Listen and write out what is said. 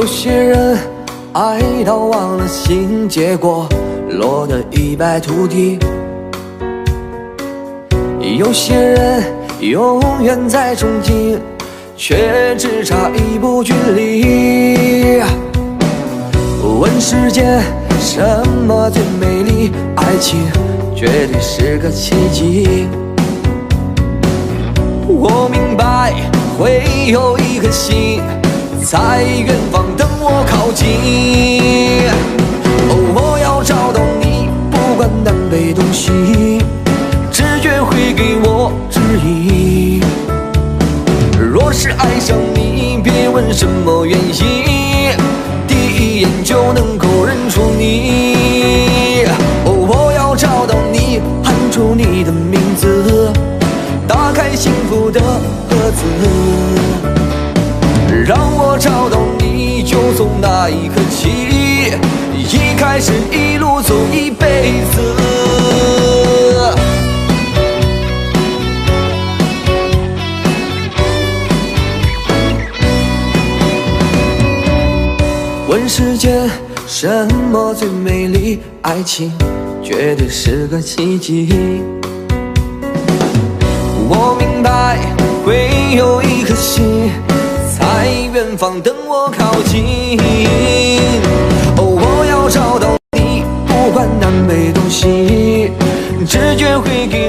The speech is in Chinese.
有些人爱到忘了心，结果落得一败涂地。有些人永远在憧憬，却只差一步距离。问世间什么最美丽？爱情绝对是个奇迹。我明白会有一颗心在远方等我靠近。我要找到你，不管南北东西，直觉会给我指引。若是爱上你，别问什么原因，第一眼就能够认出你。我要找到你，喊出你的名字，打开幸福的盒子，让我找到你，就从那一刻起，一开始一路走一辈子。问世间什么最美丽？爱情绝对是个奇迹。我明白会有一颗心在远方等我靠近。我要找到你，不管南北东西，直觉会给